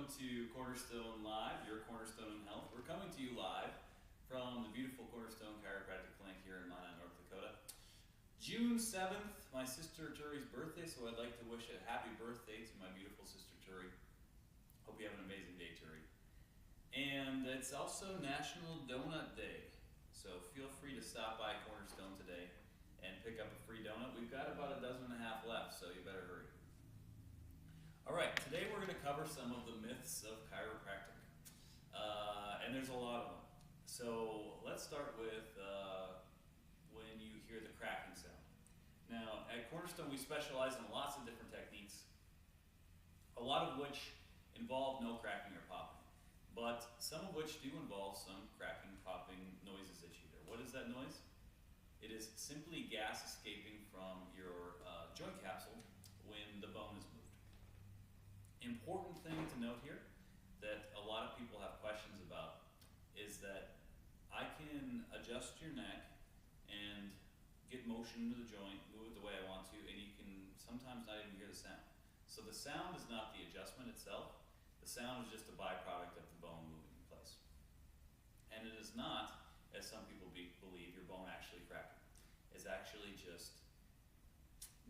welcome to Cornerstone Live, your Cornerstone in Health. We're coming to you live from the beautiful CornerStone Chiropractic Clinic here in Minot, North Dakota. June 7th, my sister Turi's birthday, so I'd like to wish a happy birthday to my beautiful sister Turi. Hope you have an amazing day, Turi. And it's also National Donut Day, so feel free to stop by Cornerstone today and pick up a free donut. We've got about a dozen and a half left, so you better hurry. All right, today we're going to cover some of the myths of chiropractic, and there's a lot of them. So let's start with when you hear the cracking sound. Now, at Cornerstone, we specialize in lots of different techniques, a lot of which involve no cracking or popping, but some of which do involve some cracking, popping noises that you hear. What is that noise? It is simply gas escaping from your joint capsule when the bone is moved. Important thing to note here that a lot of people have questions about is that I can adjust your neck and get motion into the joint, move it the way I want to, and you can sometimes not even hear the sound. So the sound is not the adjustment itself. The sound is just a byproduct of the bone moving in place. And it is not, as some people believe, your bone actually cracking. It's actually just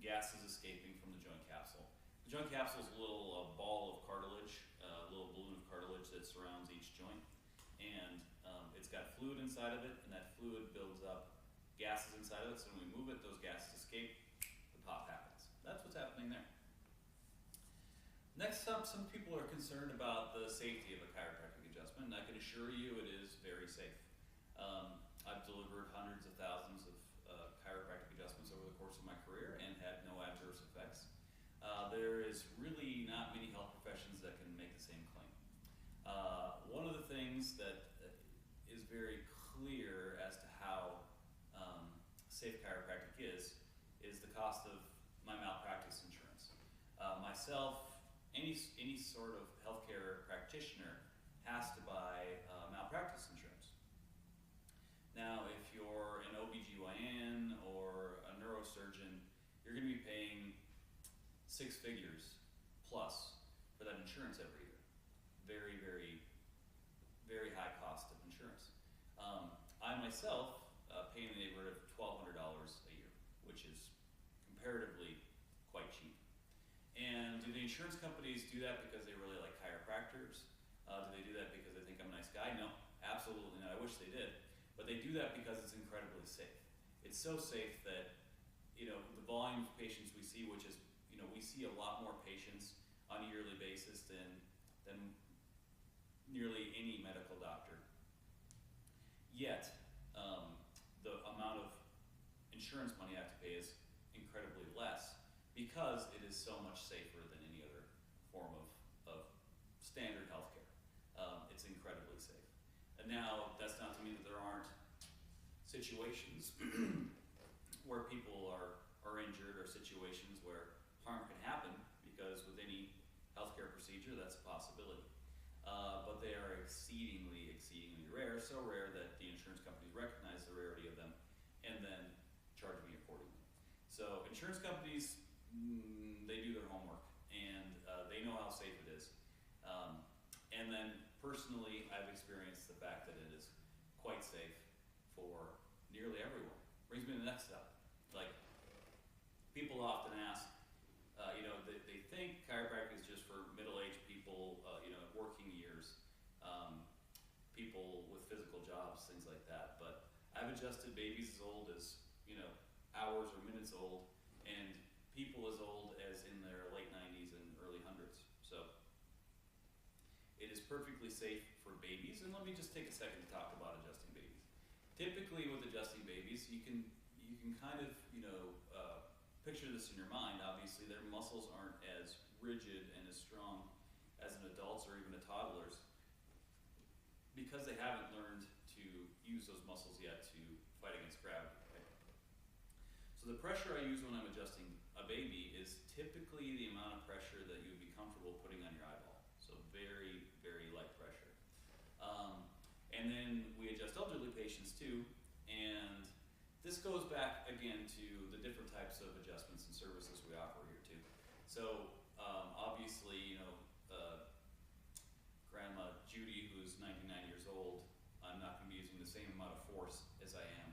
gases escaping from the joint capsule. The joint capsule is a little ball of cartilage, a little balloon of cartilage that surrounds each joint. And it's got fluid inside of it, and that fluid builds up gases inside of it. So when we move it, those gases escape, the pop happens. That's what's happening there. Next up, some people are concerned about the safety of a chiropractic adjustment, and I can assure you it is very safe. I've delivered hundreds of thousands of chiropractic adjustments over the course of my career and had no adverse effects. There is really not many health professions that can make the same claim. One of the things that is very clear as to how safe chiropractic is the cost of my malpractice insurance. Myself, any sort of healthcare practitioner has to buy malpractice insurance. Now, if you're an OBGYN or a neurosurgeon, you're going to be paying 6 figures plus for that insurance every year. Very, very, very high cost of insurance. I myself pay in the neighborhood of $1,200 a year, which is comparatively quite cheap. And do the insurance companies do that because they really like chiropractors? Do they do that because they think I'm a nice guy? No, absolutely not. I wish they did. But they do that because it's incredibly safe. It's so safe that, the volume of patients we see, which is, we see a lot more patients on a yearly basis than nearly any medical doctor. Yet, the amount of insurance money I have to pay is incredibly less because it is so much safer than any other form of standard healthcare. It's incredibly safe. And now, that's not to mean that there aren't situations where people are injured, or situations where harm can happen, because with any healthcare procedure, that's a possibility. But they are exceedingly, exceedingly rare, so rare that the insurance companies recognize the rarity of them and then charge me accordingly. So insurance companies, they do their homework, and they know how safe it is. And then personally, I've experienced the fact that it is quite safe for nearly everyone. Brings me to the next step. Like, people often ask, they think chiropractic is just for middle-aged people, working years, people with physical jobs, things like that. But I've adjusted babies as old as, hours or minutes old, and people as old as in their late 90s and early hundreds. So it is perfectly safe for babies. And let me just take a second to talk about adjusting babies. Typically with adjusting babies, you can kind of, picture this in your mind. Obviously, their muscles aren't as rigid and as strong as an adult's or even a toddler's, because they haven't learned to use those muscles yet to fight against gravity. Right? So the pressure I use when I'm adjusting a baby is typically the amount of pressure that you would be comfortable putting on your eyeball. So very, very light pressure. And then we adjust elderly patients too, and this goes back again to the different types of adjustments and services we offer here too. So obviously, Judy, who's 99 years old, I'm not going to be using the same amount of force as I am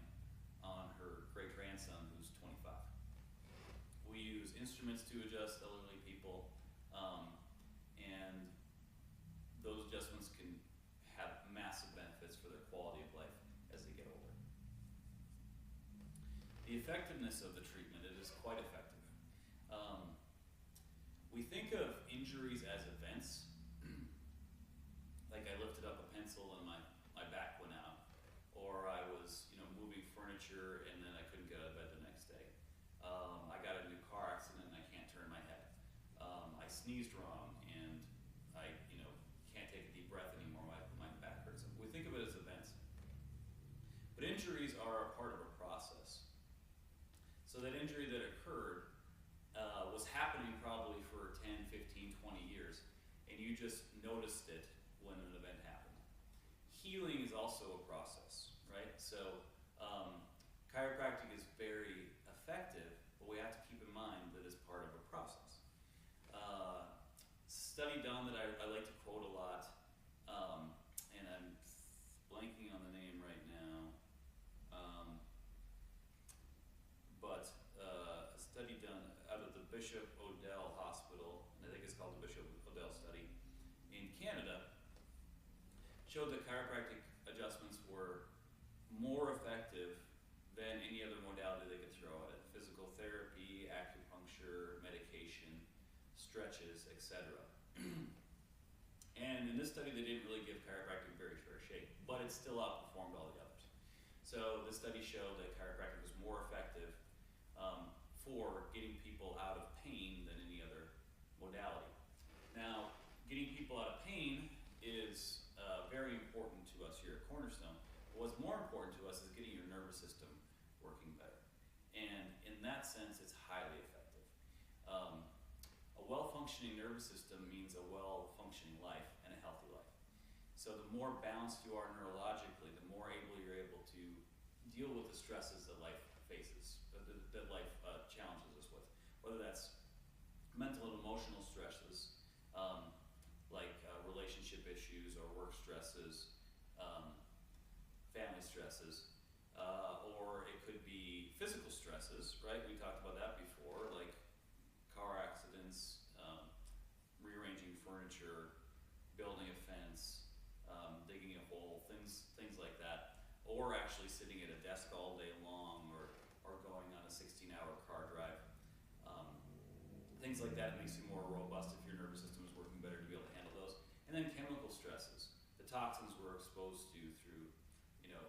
on her great-grandson, who's 25. We use instruments to adjust elderly people, and those adjustments can have massive benefits for their quality of life as they get older. The effectiveness of the treatment, it is quite effective. We think of injuries as events, like I lifted up a pencil and my back went out, or I was moving furniture and then I couldn't get out of bed the next day. I got a new car accident and I can't turn my head. I sneezed wrong and I can't take a deep breath anymore, my back hurts. We think of it as events. But injuries are a part of a process. So that injury that occurred was happening probably for 10, 15, 20 years, and you just noticed it when an event happened. Healing is also a process, right? So chiropractic is very effective, but we have to keep in mind that it's part of a process. Study done that I like to quote a lot, and I'm blanking on the name right now, but a study done out of the Bishop Odell Hospital, and I think it's called the Bishop Odell study, in Canada, showed that chiropractic adjustments were more effective than any other modality they could throw at it. Physical therapy, acupuncture, medication, stretches, etc. And in this study, they didn't really give chiropractic very fair shake, but it still outperformed all the others. So the study showed that chiropractic was more effective for getting people out of pain than any other modality. Now, getting people out of pain is very important to us here at Cornerstone. But what's more important to us is getting your nervous system working better. And in that sense, it's highly effective. A well-functioning nervous system means a well-functioning life and a healthy life. So the more balanced you are neurologically, the more you're able to deal with the stresses that life faces, that life challenges us with. Whether that's mental and emotional stresses, like relationship issues or work stresses, family stresses, or it could be physical stresses, right? We talked about that before, like car accidents, rearranging furniture, building a fence, digging a hole, things like that, or actually sitting at a desk all day long, or going on a 16-hour car drive. Things like that makes you more robust if your nervous system is working better to be able to handle those. And then chemical stresses, the toxins we're exposed to through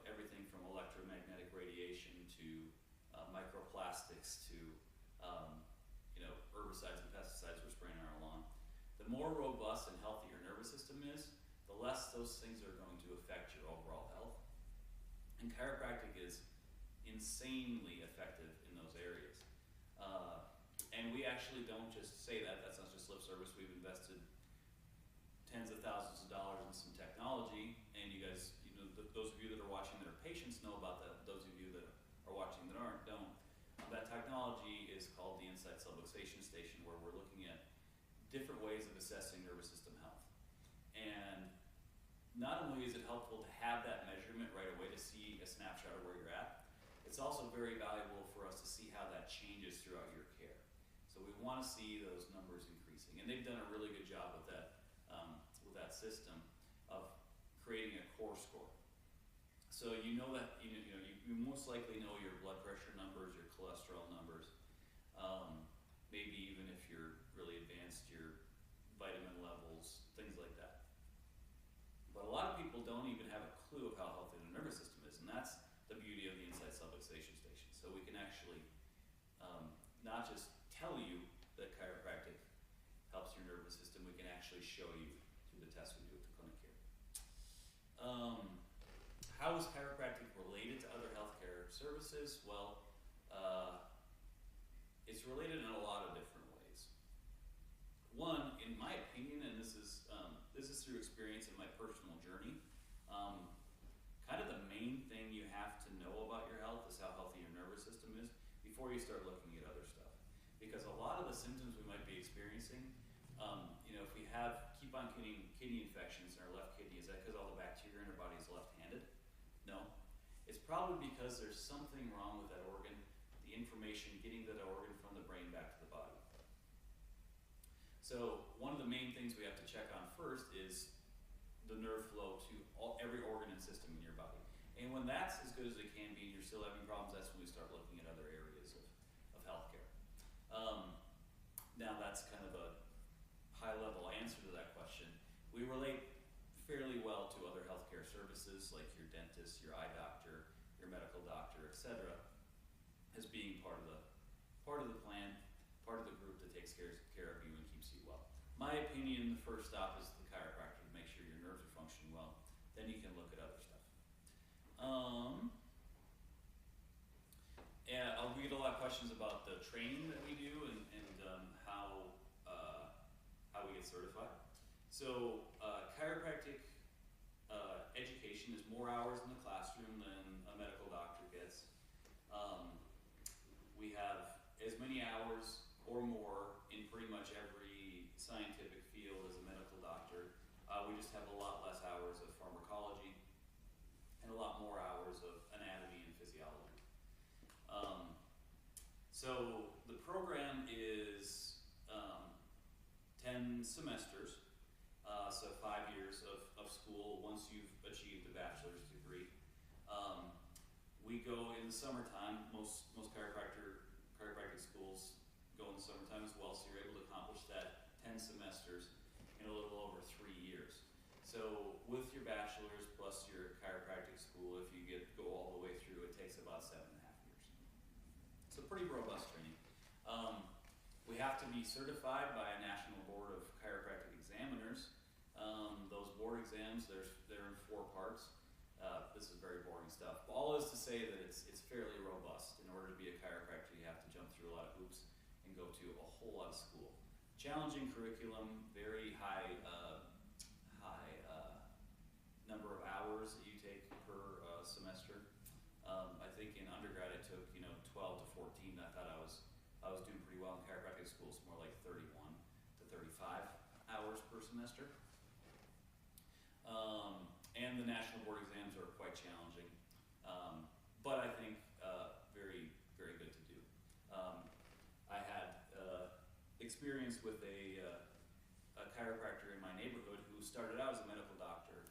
everything from electromagnetic radiation to microplastics to herbicides and pesticides we're spraying on our lawn. The more robust and healthy your nervous system is, the less those things are going to affect your overall health. And chiropractic is insanely effective in those areas. And we actually don't just say that, that's not just lip service. We've invested tens of thousands of dollars in some technology, and you guys, those of you that are watching that are patients know about that. Those of you that are watching that aren't, don't. That technology is called the Inside Subluxation Station, where we're looking at different ways of assessing nervous system health. And not only is it helpful to have that measurement right away to see a snapshot of where you're at, it's also very valuable for us to see how that changes throughout your care. So we want to see those numbers increasing. And they've done a really good job with that system of creating a core score. So you know that you most likely know your blood pressure numbers, your cholesterol numbers, maybe even if you're really advanced, your vitamin levels, things like that. But a lot of people don't even have a clue of how healthy their nervous system is, and that's the beauty of the Inside Subluxation Station. So we can actually not just tell you that chiropractic helps your nervous system, we can actually show you through the tests we do at the clinic here. How is chiropractic related to other healthcare services? Well, it's related in a lot of different ways. One, in my opinion, and this is through experience in my personal journey, kind of the main thing you have to know about your health is how healthy your nervous system is before you start looking at other stuff. Because a lot of the symptoms we might be experiencing, if we keep on getting kidney infections in our left kidney, is that because all the bacteria in our body is left-handed? No. It's probably because there's something wrong with that organ, the information getting that organ from the brain back to the body. So one of the main things we have to check on first is the nerve flow to every organ and system in your body. And when that's as good as it can be and you're still having problems, that's when we start looking at other areas of healthcare. Now that's kind of a high-level answer to that question. We relate fairly well to other healthcare services like your dentist, your eye doctor, your medical doctor, etc., as being part of the plan, part of the group that takes care of you and keeps you well. My opinion, the first stop is the chiropractor to make sure your nerves are functioning well. Then you can look at other stuff. Yeah, we get a lot of questions about the training that we do and how we get certified. So chiropractic education is more hours in the classroom than a medical doctor gets. We have as many hours or more in pretty much every scientific field as a medical doctor. We just have a lot less hours of pharmacology and a lot more hours of anatomy and physiology. So the program is 10 semesters, so 5 years of school once you've achieved a bachelor's degree. We go in the summertime. Most chiropractic schools go in the summertime as well, so you're able to accomplish that 10 semesters in a little over 3 years. So with your bachelor's plus your chiropractic school, if you go all the way through, it takes about 7.5 years. So pretty robust training. We have to be certified by a national board of chiropractic examiners. Those board exams, they're in 4 parts. This is very boring stuff. All is to say that it's fairly robust. In order to be a chiropractor, you have to jump through a lot of hoops and go to a whole lot of school. Challenging curriculum, very high number of hours that you take per semester. I think in undergrad it took 12 to 14. I thought I was doing pretty well in chiropractic school. It's more like 31 to 35 hours per semester. And the national board exams are quite challenging, but I think very, very good to do. I had experience with a chiropractor in my neighborhood who started out as a medical doctor,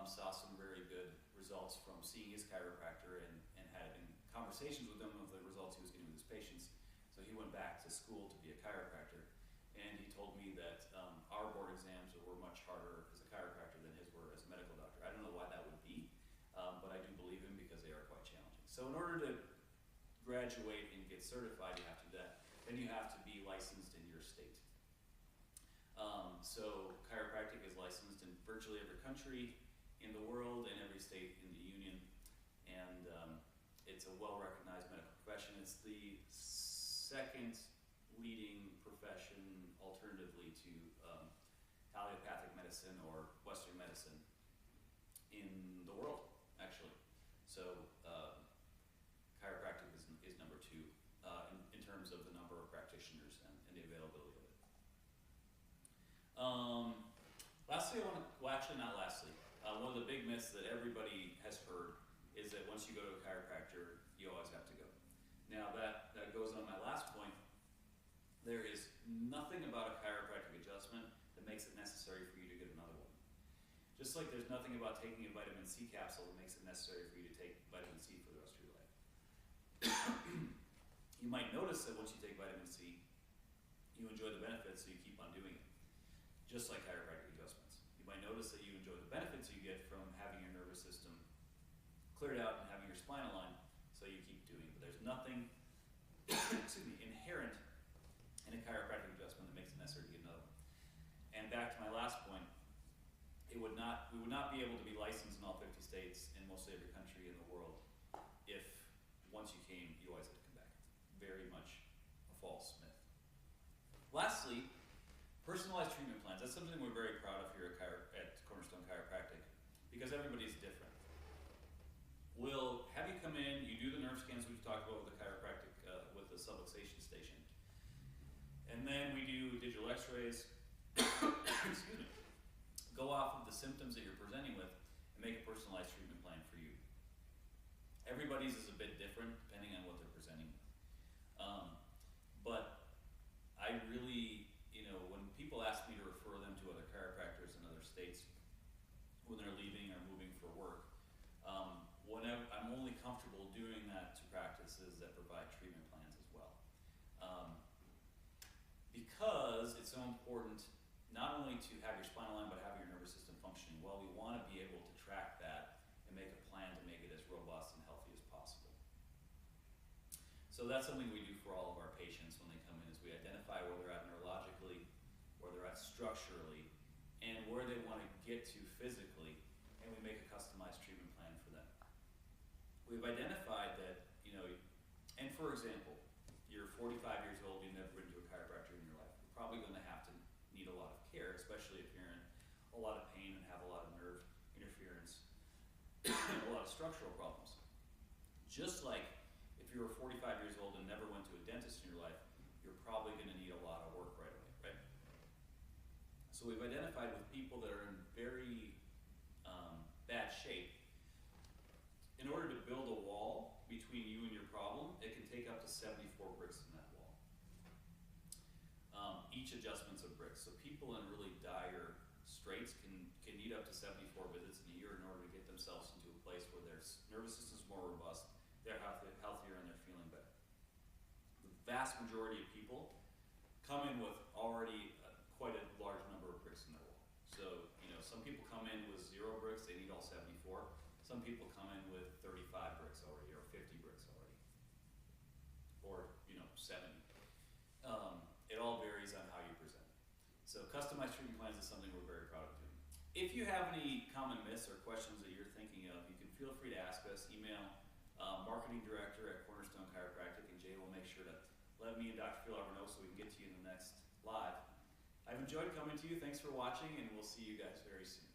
saw some very good results from seeing his chiropractor and having conversations with him of the results he was getting with his patients. So he went back to school to be a chiropractor, and he told me that our board exams were much harder as a chiropractor than his were as a medical doctor. I don't know why that would be, but I do believe him because they are quite challenging. So in order to graduate and get certified, you have to do that. Then you have to be licensed in your state. So chiropractic is licensed in virtually every country in the world and every state in the union, and it's a well-recognized medical profession. It's the second leading profession alternatively to allopathic medicine or Western medicine in the world, actually. So chiropractic is number 2 in terms of the number of practitioners and the availability of it. Lastly, one of the big myths that everybody has heard is that once you go to a chiropractor, you always have to go. Now that goes on my last point. There is nothing about a chiropractic adjustment that makes it necessary for you to get another one. Just like there's nothing about taking a vitamin C capsule that makes it necessary for you to take vitamin C for the rest of your life. You might notice that once you take vitamin C, you enjoy the benefits, so you keep on doing it. Just like chiropractic adjustments. You might notice that you enjoy the benefits you get from having your nervous system cleared out and having your spine aligned, so you keep doing it. But there's nothing inherent in a chiropractic adjustment that makes it necessary to get another one. And back to my last point, we would not be able to be licensed in all 50 states in mostly every country in the world if once you came, you always had to come back. Very much a false myth. Lastly, personalized treatment plans. That's something we're very proud of here at CornerStone Chiropractic because everybody's different. We'll have you come in, you do the nerve scans we've talked about with the chiropractic, with the subluxation station. And then we do digital x-rays, excuse me, go off of the symptoms that you're presenting with and make a personalized treatment plan for you. Everybody's is a bit different depending on what they're presenting with. But I really, when people ask me to refer them to other chiropractors in other states when they're leaving or moving for work, whenever I'm only comfortable doing that to practices that provide treatment plans as well. Because it's so important not only to have your spinal line but have your nervous system functioning well, we want to be able to track that and make a plan to make it as robust and healthy as possible. So that's something we do for all of our patients when they come in, is we identify where they're at neurologically, where they're at structurally, and where they want to get to physically, and we make a customized treatment plan for them. We've identified that, and for example, you're 45 years old, you've never been to a chiropractor in your life. You're probably going to have to need a lot of care, especially if you're in a lot of pain and have a lot of nerve interference and a lot of structural problems. Just like if you were 45 years old and never went to a dentist in your life, you're probably going to need a lot of work right away, right? So we've identified with people that are in very bad shape, in order to build a wall between you and your problem, it can take up to 74 bricks in that wall. Each adjustment's a brick. So people in really dire straits can need up to 74 visits in a year in order to get themselves into a place where their nervous system's more robust, they're healthier, and they're feeling better. The vast majority of people come in with already quite a large number of bricks in their wall. So, some people come in with 0 bricks, they need all 74. Some people come in with 35 bricks already, or 50 bricks already, or 70. It all varies on how you present. So customized treatment plans is something we're very proud of doing. If you have any common myths or questions that you're thinking of, you can feel free to ask us. Email marketing director at CornerStone Chiropractic, and Jay will make sure to let me and Dr. Phil know so we can get to you in the next live. I've enjoyed coming to you. Thanks for watching, and we'll see you guys very soon.